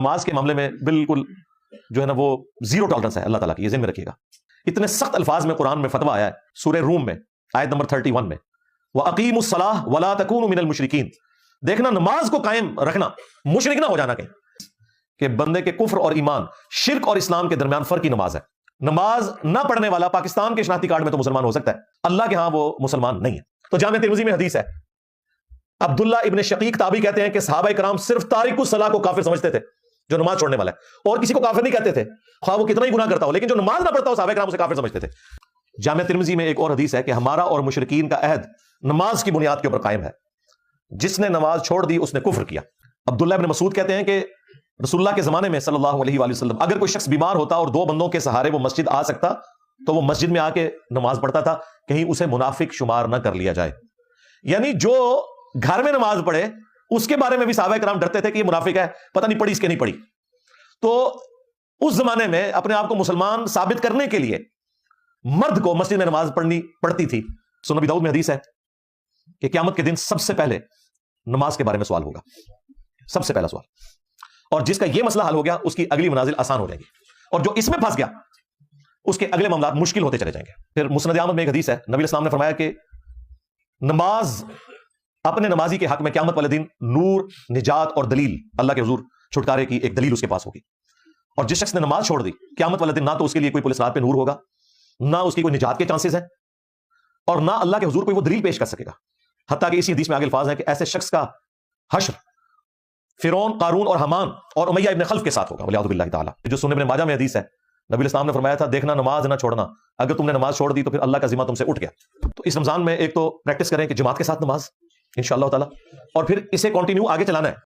نماز کے معاملے میں بالکل جو ہے نا وہ زیرو ٹالرنس ہے اللہ تعالیٰ کی، یہ ذہن میں رکھیے گا. اتنے سخت الفاظ میں قرآن میں فتویٰ آیا ہے سورہ روم میں آیت نمبر 31 میں، وَأَقِيمُوا الصَّلَاةَ وَلَا تَكُونُوا مِنَ الْمُشْرِكِينَ. دیکھنا نماز کو قائم رکھنا، مشرک نہ ہو جانا کہیں کہ بندے کے کفر اور ایمان، شرک اور اسلام کے درمیان فرق کی نماز ہے. نماز نہ پڑھنے والا پاکستان کے شناختی کارڈ میں تو مسلمان ہو سکتا ہے، اللہ کے ہاں وہ مسلمان نہیں ہے. تو جامع ترمذی میں حدیث ہے، عبداللہ ابن شقیق تابعی کہتے ہیں کہ صحابہ کرام صرف تارک الصلاۃ کو کافر سمجھتے تھے، جو نماز چھوڑنے والا ہے، اور کسی کو کافر نہیں کہتے تھے خواہ وہ کتنا ہی گناہ کرتا ہو، لیکن جو نماز نہ پڑھتا ہو صحابہ کرام اسے کافر سمجھتے تھے. جامع ترمذی میں ایک اور حدیث ہے کہ ہمارا اور مشرکین کا عہد نماز کی بنیاد کے اوپر قائم ہے، جس نے نماز چھوڑ دی اس نے کفر کیا. عبداللہ ابن مسعود کہتے ہیں کہ رسول اللہ کے زمانے میں صلی اللہ علیہ وآلہ وسلم اگر کوئی شخص بیمار ہوتا اور 2 بندوں کے سہارے وہ مسجد آ سکتا تو وہ مسجد میں آ کے نماز پڑھتا تھا، کہیں اسے منافق شمار نہ کر لیا جائے. یعنی جو گھر میں نماز پڑھے اس کے بارے میں بھی صحابہ کرام ڈرتے تھے کہ یہ منافق ہے، پتہ نہیں پڑھی اس کے نہیں پڑھی. تو اس زمانے میں اپنے آپ کو مسلمان ثابت کرنے کے لیے مرد کو مسجد میں نماز پڑھتی تھی. سنن ابی داؤد میں حدیث ہے کہ قیامت کے دن سب سے پہلے نماز کے بارے میں سوال ہوگا، سب سے پہلا سوال، اور جس کا یہ مسئلہ حل ہو گیا اس کی اگلی منازل آسان ہو جائے گی، اور جو اس میں پھنس گیا اس کے اگلے معاملات مشکل ہوتے چلے جائیں گے. پھر مسند احمد میں ایک حدیث ہے، نبی علیہ السلام نے فرمایا کہ نماز اپنے نمازی کے حق میں قیامت والے دن نور، نجات اور دلیل، اللہ کے حضور چھٹکارے کی ایک دلیل اس کے پاس ہوگی. اور جس شخص نے نماز چھوڑ دی قیامت والے دن نہ تو اس کے لیے کوئی پولیس رات پہ نور ہوگا، نہ اس کی کوئی نجات کے چانسز ہیں، اور نہ اللہ کے حضور کوئی وہ دلیل پیش کر سکے گا. حتیٰ کہ اسی حدیث میں آگے الفاظ ہیں کہ ایسے شخص کا حشر فرعون، قارون اور حمان اور امیہ ابن خلف کے ساتھ ہوگا والعیاذ باللہ تعالیٰ. جو سنن ابن ماجہ میں حدیث ہے، نبی علیہ السلام نے فرمایا تھا دیکھنا نماز نہ چھوڑنا، اگر تم نے نماز چھوڑ دی تو پھر اللہ کا ذمہ تم سے اٹھ گیا. تو اس رمضان میں ایک تو پریکٹس کریں کہ جماعت کے ساتھ نماز انشاءاللہ تعالیٰ، اور پھر اسے کنٹینیو آگے چلانا ہے.